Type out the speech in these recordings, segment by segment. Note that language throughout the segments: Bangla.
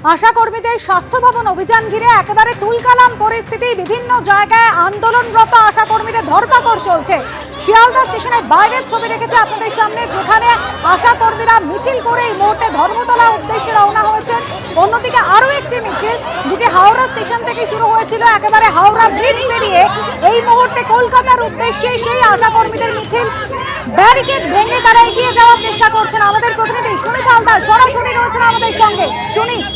আশা কর্মীদের স্বাস্থ্য ভবন অভিযান ঘিরে একেবারে তুলকালাম পরিস্থিতি। বিভিন্ন জায়গায় আন্দোলনরত আশা কর্মীদের ধরপাকড় চলছে। শিয়ালদা স্টেশনের বাইরের ছবি রেখেছে আপনাদের সামনে, যেখানে আশা কর্মীরা মিছিল করে এই মুহূর্তে ধর্মতলা উদ্দেশ্যে রওনা হয়েছেন। অন্যদিকে আরো একটি মিছিল যেটি হাওড়া স্টেশন থেকে শুরু হয়েছিল, একেবারে হাওড়া ব্রিজ পেরিয়ে এই মুহূর্তে কলকাতার উদ্দেশ্যে সেই আশা কর্মীদের মিছিল। ব্যারিকেড ভেঙে তারা এগিয়ে যাওয়ার চেষ্টা করছেন। আমাদের প্রতিনিধি সুনীত হালদার সরাসরি রয়েছেন আমাদের সঙ্গে। সুনীত,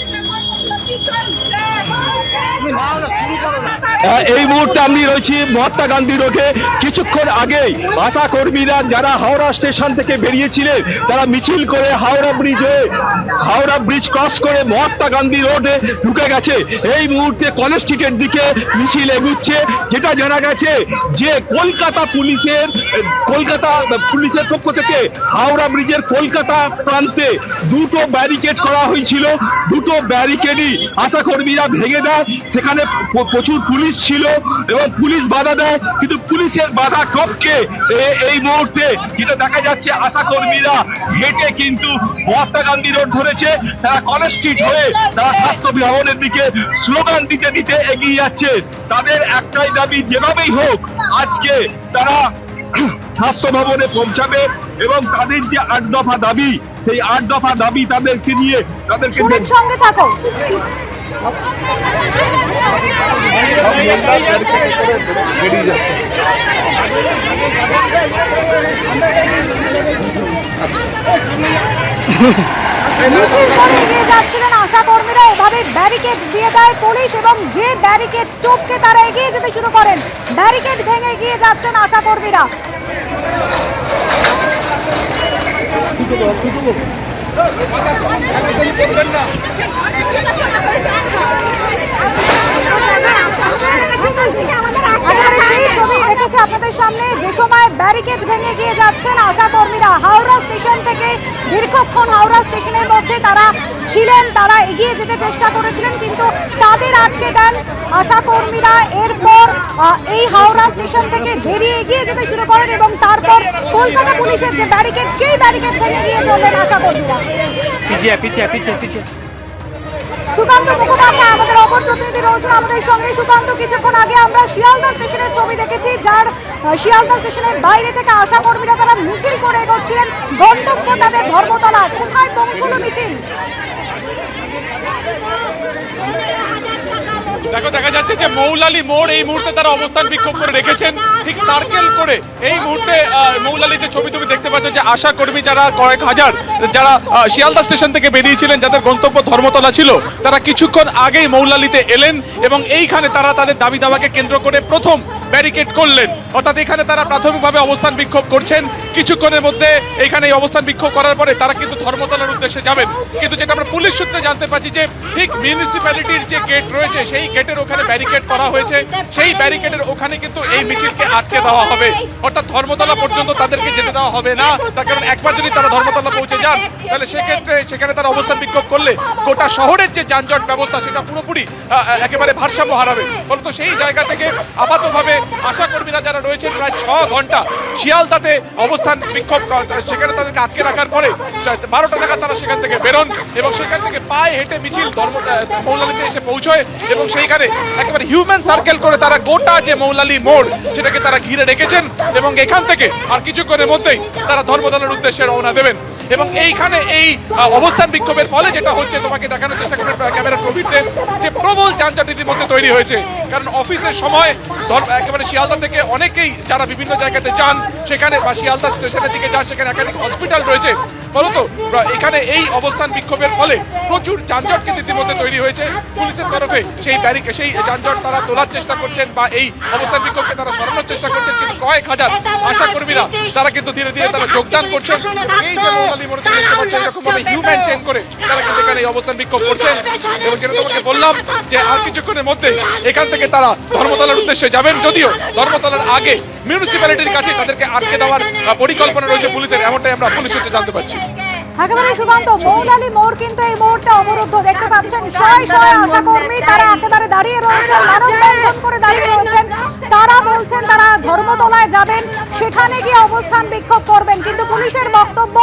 এই মুহূর্তে আমি রয়েছি মহাত্মা গান্ধী রোডে। কিছুক্ষণ আগেই আশা কর্মীরা যারা হাওড়া স্টেশন থেকে বেরিয়েছিলেন তারা মিছিল করে হাওড়া ব্রিজ ক্রস করে মহাত্মা গান্ধী রোডে ঢুকে গেছে। এই মুহূর্তে কলেজ স্ট্রিটের দিকে মিছিল এগুচ্ছে। যেটা জানা গেছে যে কলকাতা পুলিশের পক্ষ থেকে হাওড়া ব্রিজের কলকাতা প্রান্তে দুটো ব্যারিকেড করা হয়েছিল। দুটো ব্যারিকেডই আশা কর্মীরা ভেঙে দেয়। সেখানে প্রচুর পুলিশ ছিল এবং পুলিশ বাধা দেয়, কিন্তু পুলিশের বাধা টপকে এই মুহূর্তে যেটা দেখা যাচ্ছে আশা কর্মীরা হেঁটে কিন্তু মহাত্মা গান্ধী রোড ধরেছে। তারা কলেজ স্ট্রিট হয়ে তারা স্বাস্থ্য ভবনের দিকে স্লোগান দিতে দিতে এগিয়ে যাচ্ছে। তাদের একটাই দাবি, যেভাবেই হোক আজকে তারা স্বাস্থ্য ভবনে পৌঁছাবে এবং তাদের যে 8 দফা দাবি, সেই 8 দফা দাবি তাদেরকে নিয়ে তাদেরকে সঙ্গে থাকো। এগিয়ে যাচ্ছিলেন আশা কর্মীরা, এভাবে ব্যারিকেড দিয়ে দেয় পুলিশ এবং যে ব্যারিকেড টপকে তারা এগিয়ে যেতে শুরু করেন। ব্যারিকেড ভেঙে এগিয়ে যাচ্ছেন আশা কর্মীরা। সেই ছবি রেখেছে আপনাদের সামনে, যে সময় ব্যারিকেড ভেঙে গিয়ে যাচ্ছেন আশা কর্মীরা। হাওড়া স্টেশন থেকে দীর্ঘক্ষণ হাওড়া স্টেশনের মধ্যে তারা ছিলেন, তারা এগিয়ে যেতে চেষ্টা করেছিলেন, কিন্তু তাদের আটকে দেন আশা কর্মীরা। এরপর এই হাওড়া স্টেশন থেকে বেরিয়ে এগিয়ে যেতে শুরু করেন এবং তারপর কলকাতা পুলিশের যে ব্যারিকেড, সেই ব্যারিকেড ভেঙে গিয়ে চললেন আশা কর্মীরা। সুকান্ত মুখোপাধ্যায় আমাদের অপর প্রতিনিধি রয়েছেন আমাদের সঙ্গে। সুকান্ত, কিছুক্ষণ আগে আমরা শিয়ালদা স্টেশনের ছবি দেখেছি, যার শিয়ালদা স্টেশনের বাইরে থেকে আশা কর্মীরা তারা মিছিল করে এগোচ্ছিলেন। গন্তব্য তাদের ধর্মতলা। কোথায় পৌঁছলো মিছিল? দেখা যাচ্ছে যে মৌলালি মোড় এই মুহূর্তে তারা অবস্থান বিক্ষোভ করে রেখেছেন, ঠিক সার্কেল করে। এই মুহূর্তে মৌলালি যে ছবি তুমি দেখতে পাচ্ছ, যে আশা কর্মী যারা কয়েক হাজার যারা শিয়ালদা স্টেশন থেকে বেরিয়েছিলেন, যাদের গন্তব্য ধর্মতলা ছিল, তারা কিছুক্ষণ আগেই মৌলালিতে এলেন এবং এইখানে তারা তাদের দাবি দাওয়াকে কেন্দ্র করে প্রথম ব্যারিকেড করলেন। অর্থাৎ এখানে তারা প্রাথমিকভাবে অবস্থান বিক্ষোভ করছেন। কিছুক্ষণের মধ্যে এখানে এই অবস্থান বিক্ষোভ করার পরে তারা কিন্তু ধর্মতলার উদ্দেশ্যে যাবেন। কিন্তু যেটা আমরা পুলিশ সূত্রে জানতে পারছি যে ঠিক মিউনিসিপ্যালিটির যে গেট রয়েছে, সেই গেটের ওখানে ব্যারিকেড করা হয়েছে। সেই ব্যারিকেডের ওখানে কিন্তু এই মিছিলকে আটকে দেওয়া হবে, অর্থাৎ ধর্মতলা পর্যন্ত তাদেরকে যেতে দেওয়া হবে না। তার কারণ একবার যদি তারা ধর্মতলা পৌঁছে যান, তাহলে সেক্ষেত্রে সেখানে তারা অবস্থান বিক্ষোভ করলে গোটা শহরের যে যানজট ব্যবস্থা, সেটা পুরোপুরি একেবারে ভারসাম্য হারাবে। ফলত সেই জায়গা থেকে আপাতভাবে আশা কর্মীরা যারা রয়েছেন প্রায় 6 ঘন্টা শিয়ালদাতে অবস্থান বিক্ষোভ, সেখানে তাদেরকে আটকে রাখার পরে 12টা নাগাদ তারা সেখান থেকে বেরোন এবং সেখান থেকে পায়ে হেঁটে মিছিল মৌলালিতে এসে পৌঁছয় এবং সেইখানে একেবারে হিউম্যান সার্কেল করে তারা গোটা যে মৌলালি মোড়, সেটাকে তারা ঘিরে রেখেছেন এবং এখান থেকে আর কিছুক্ষণের মধ্যেই তারা ধর্মতলার উদ্দেশ্যে রওনা দেবেন। এবং এইখানে এই অবস্থান বিক্ষোভের ফলে যেটা হচ্ছে, তোমাকে দেখানোর চেষ্টা করবে ক্যামেরার প্রবীরদের, যে প্রবল যানজট ইতিমধ্যে তৈরি হয়েছে। কারণ অফিসের সময় একেবারে শিয়ালদা থেকে অনেকেই যারা বিভিন্ন জায়গাতে যান, সেখানে বা শিয়ালদা স্টেশনের দিকে যান, সেখানে একাধিক হসপিটাল রয়েছে। ফলত এখানে এই অবস্থান বিক্ষোভের ফলে প্রচুর যানজট কিন্তু ইতিমধ্যে তৈরি হয়েছে। পুলিশের তরফে সেই যানজট তারা তোলার চেষ্টা করছেন বা এই অবস্থান বিক্ষোভকে তারা সরানোর চেষ্টা করছেন, কিন্তু কয়েক হাজার আশা কর্মীরা তারা কিন্তু ধীরে ধীরে তারা যোগদান করছেন। এই যে মৌলালি মোড়ে দেখতে পাচ্ছেন, এরকম ভাবে হিউম্যান চেইন করে তারা কিন্তু এখানে এই অবস্থান বিক্ষোভ করছেন। এবং যেটা তোমাকে বললাম যে আর কিছুক্ষণের মধ্যে এখান থেকে তারা ধর্মতলার উদ্দেশ্যে যাবেন, যদিও ধর্মতলার আগে মিউনিসিপ্যালিটির কাছে তাদেরকে আটকে দেওয়ার পরিকল্পনা রয়েছে পুলিশের, এমনটাই আমরা পুলিশ সূত্রে জানতে পারছি। একেবারে সুকান্ত, মৌলালি মোড় কিন্তু এই মুহূর্তে অবরুদ্ধ। দেখতে পাচ্ছেন শয়ে শয়ে আশা কর্মী তারা একেবারে দাঁড়িয়ে রয়েছেন, মানববন্ধন করে দাঁড়িয়ে রয়েছেন। তারা বলছেন বলছেন তারা ধর্মতলায় যাবেন, সেখানে গিয়ে অবস্থান বিক্ষোভ করবেন, কিন্তু পুলিশের বক্তব্য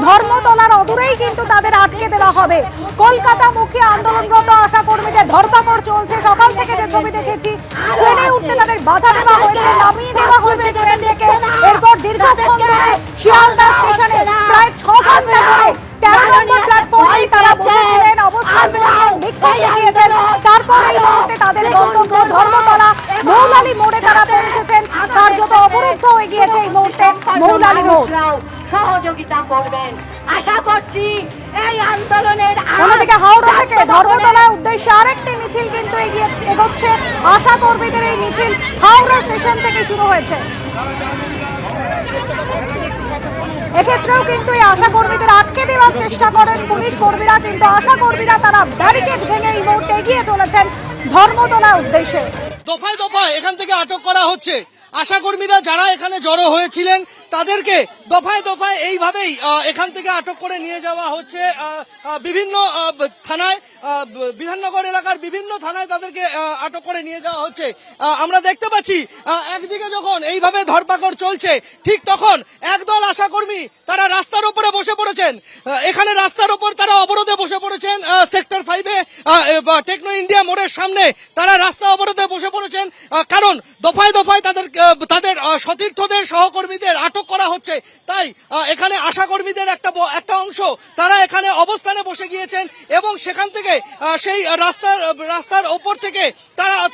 ধর্মতলার অদূরেই কিন্তু তাদের আটকে দেওয়া হবে। কলকাতামুখী আন্দোলনরত আশা কর্মীদের ধরপাকড় চলছে। সকাল থেকে যে ছবি দেখেছি, ট্রেনে উঠতে তাদের বাধা দেওয়া হয়েছে, নামিয়ে দেওয়া হয়েছে ট্রেন থেকে। এরপর দীর্ঘক্ষণ ধরে শিয়ালদা স্টেশনে প্রায় 6 ঘন্টা ধরে 13 নম্বর প্ল্যাটফর্মে তারা বসেছিলেন, অবস্থান করেছেন, বিক্ষোভ দেখিয়েছেন। তারপর এই মুহূর্তে তাদের গন্তব্য ধর্মতলা মৌলালী মোড়ে তারা পৌঁছেছেন। কার্যত অবরুদ্ধ হয়ে গিয়েছে এই মুহূর্তে মৌলালী মোড়। সহযোগিতা করবেন আশা করছি এই আন্দোলনের। অন্যদিকে হাওড়া থেকে ধর্মতলার উদ্দেশ্যে আরেকটি মিছিল কিন্তু এগোচ্ছে। আশা কর্মীদের এই মিছিল হাওড়া স্টেশন থেকে শুরু হয়েছে। এক্ষেত্রেও কিন্তু এই আশা কর্মীদের আটকে দেওয়ার চেষ্টা করেন পুলিশ কর্মীরা, কিন্তু আশা কর্মীরা তারা ব্যারিকেড ভেঙে এই মুহূর্তে এগিয়ে চলেছেন ধর্মতলার উদ্দেশ্যে। দফায় দফায় এখান থেকে আটক করা হচ্ছে। আশাকর্মীরা যারা এখানে জড়ো হয়েছিলেন তাদেরকে দফায় দফায় এইভাবেই এখান থেকে আটক করে নিয়ে যাওয়া হচ্ছে বিভিন্ন থানায়, বিধাননগর এলাকার বিভিন্ন থানায় তাদেরকে আটক করে নিয়ে যাওয়া হচ্ছে। আমরা দেখতে পাচ্ছি একদিকে যখন এইভাবে ধরপাকড় চলছে, ঠিক তখন একদল আশাকর্মী তারা রাস্তার উপরে বসে পড়েছেন। এখানে রাস্তার উপর তারা অবরোধে বসে পড়েছেন। সেক্টর 5-এ টেকনো ইন্ডিয়া মোড়ের সামনে তারা রাস্তা অবরোধে বসে পড়েছেন, কারণ দফায় দফায় তাদের সতীর্থদের সহকর্মীদের আটক করা হচ্ছে। তাই এখানে আশাকর্মীদের একটা অংশ তারা এখানে অবস্থানে বসে গিয়েছেন এবং সেখান থেকে সেই রাস্তার ওপর থেকে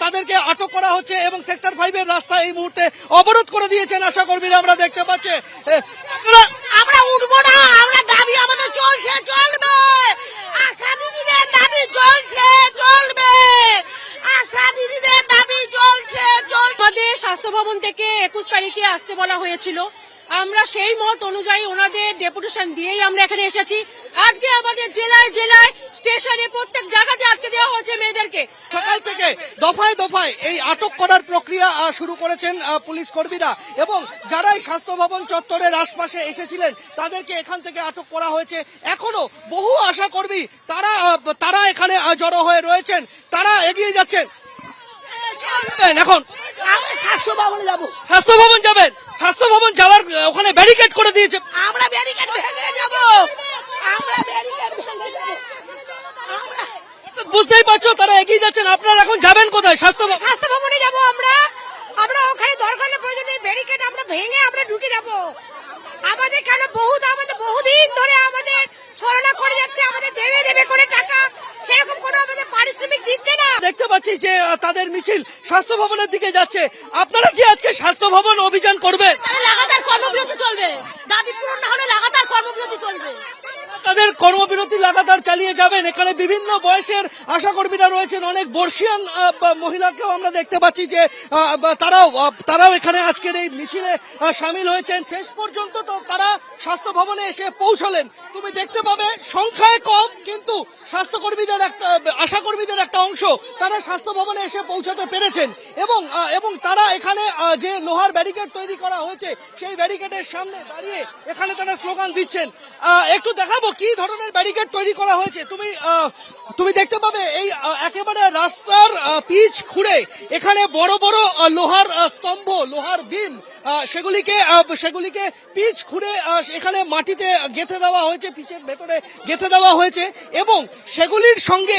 তাদেরকে আটক করা হচ্ছে এবং সেক্টর 5-এর রাস্তা এই মুহূর্তে অবরোধ করে দিয়েছেন আশাকর্মীরা। আমরা দেখতে পাচ্ছি আমরা উঠবো না, আমরা দাবি আমাদের চলছে, চলবে। আশা দিদিদের দাবি চলছে, চলবে। আশা দিদিদের দাবি চলছে, চলবে। আমাদের স্বাস্থ্য ভবন থেকে 21 তারিখে আসতে বলা হয়েছিল, আমরা সেই মত অনুযায়ী ওনাদের ডেপুটেশন দিয়েই আমরা এখানে এসেছি। আজকে আমাদের জেলায় জেলায় স্টেশনে প্রত্যেক জায়গাতে আটকে দেওয়া হয়েছে মেয়েদেরকে। সকাল থেকে দফায় দফায় এই আটক করার প্রক্রিয়া শুরু করেছেন পুলিশ কর্মীরা এবং যারা এই স্বাস্থ্য ভবন চত্বরের আশপাশে এসেছিলেন তাদেরকে এখান থেকে আটক করা হয়েছে। এখনো বহু আশাকর্মী তারা এখানে জড়ো হয়ে রয়েছেন, তারা এগিয়ে যাচ্ছেন। এখন আমরা স্বাস্থ্য ভবনে যাবো। স্বাস্থ্য ভবন যাবেন, স্বাস্থ্য ভবন যাওয়ার ওখানে ব্যারিকেড করে দিয়েছে। আমরা ব্যারিকেড ভেঙে যাব, আমরা ব্যারিকেড ভেঙে যাব। আমরা বুঝতেই পারছো তারা এগিয়ে যাচ্ছেন। আপনারা এখন যাবেন কোথায়? স্বাস্থ্য ভবনে যাব। আমরা ওখানে দরকার প্রয়োজনে ব্যারিকেড আমরা ভেঙে আমরা ঢুকে যাব। আমাদের কেন আমাদের বহুদিন ধরে আমাদের ছলনা করে যাচ্ছে, আমাদের দেবে করে টাকা, সেরকম কোনো আমাদের পারিশ্রমিক দিচ্ছে না। দেখতে পাচ্ছি যে তাদের মিছিল স্বাস্থ্য ভবনের দিকে যাচ্ছে। আপনারা কি আজকে স্বাস্থ্য ভবন অভিযান করবেন? লাগাতার কর্মবিরতি চলবে, দাবি পূরণ না হলে লাগাতার কর্মবিরতি চলবে। তাদের কর্মবিরতি লাগাতার চালিয়ে যাবেন। এখানে বিভিন্ন বয়সের আশাকর্মীরা রয়েছেন, অনেক বর্ষিয়ান মহিলাকেও আমরা দেখতে পাচ্ছি যে তারাও এখানে আজকের এই মিছিলে সামিল হয়েছেন। শেষ পর্যন্ত তো তারা স্বাস্থ্য ভবনে এসে পৌঁছলেন। তুমি দেখতে পাবে সংখ্যায় কম, কিন্তু আশাকর্মীদের একটা অংশ তারা স্বাস্থ্য ভবনে এসে পৌঁছাতে পেরেছেন এবং তারা এখানে যে লোহার ব্যারিকেড তৈরি করা হয়েছে সেই ব্যারিকেডের সামনে দাঁড়িয়ে এখানে তারা স্লোগান দিচ্ছেন। একটু দেখাবো কি ধরনের ব্যারিকেড তৈরি করা হয়েছে। তুমি দেখতে পাবে এই একেবারে রাস্তার পিচ খুঁড়ে এখানে বড় বড় লোহার স্তম্ভ, লোহার বিম, সেগুলিকে পিচ খুঁড়ে এখানে মাটিতে গেঁথে দেওয়া হয়েছে, পিচের ভেতরে গেঁথে দেওয়া হয়েছে এবং সেগুলির সঙ্গে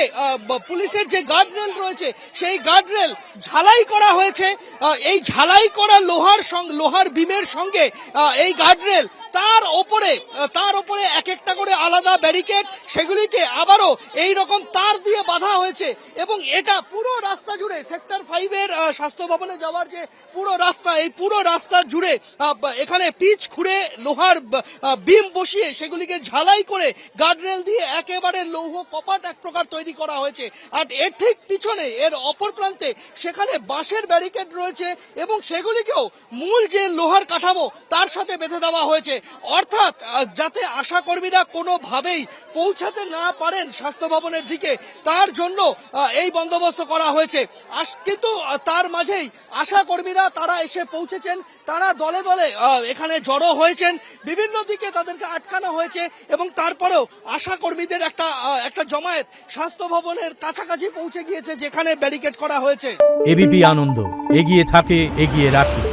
পুলিশের যে গার্ডরেল রয়েছে সেই গার্ডরেল ঝালাই করা হয়েছে। এই ঝালাই করা লোহার বিমের সঙ্গে এই গার্ডরেল, তার ওপরে এক একটা করে আলাদা ব্যারিকেড, সেগুলিকে আবারও এই রকম তার দিয়ে বাঁধা হয়েছে এবং এটা পুরো রাস্তা জুড়ে সেক্টর 5-এর স্বাস্থ্য ভবনে যাওয়ার যে পুরো রাস্তা, এই পুরো রাস্তা জুড়ে এখানে পিচ খুঁড়ে লোহার বিম বসিয়ে সেগুলিকে ঝালাই করে গার্ডরেল দিয়ে একেবারে লৌহ কপাট এক প্রকার তৈরি করা হয়েছে। আর এর ঠিক পিছনে এর অপর প্রান্তে সেখানে বাঁশের ব্যারিকেড রয়েছে এবং সেগুলিকেও মূল যে লোহার কাঠামো তার সাথে বেঁধে দেওয়া হয়েছে। অর্থাৎ যাতে আশাকর্মীরা কোনোভাবেই পৌঁছাতে না পারেন স্বাস্থ্য ভবনের দিকে, তার জন্য এই বন্দোবস্ত করা হয়েছে। কিন্তু তার মাঝেই আশাকর্মীরা তারা এসে পৌঁছেছেন, তারা দলে দলে এখানে জড়ো হয়েছেন, বিভিন্ন দিকে তাদেরকে আটকানো হয়েছে এবং তারপরেও আশাকর্মীদের একটা জমায়েত স্বাস্থ্য ভবনের কাছাকাছি পৌঁছে গিয়েছে, যেখানে ব্যারিকেড করা হয়েছে। এবিপি আনন্দ, এগিয়ে থাকে, এগিয়ে রাখে।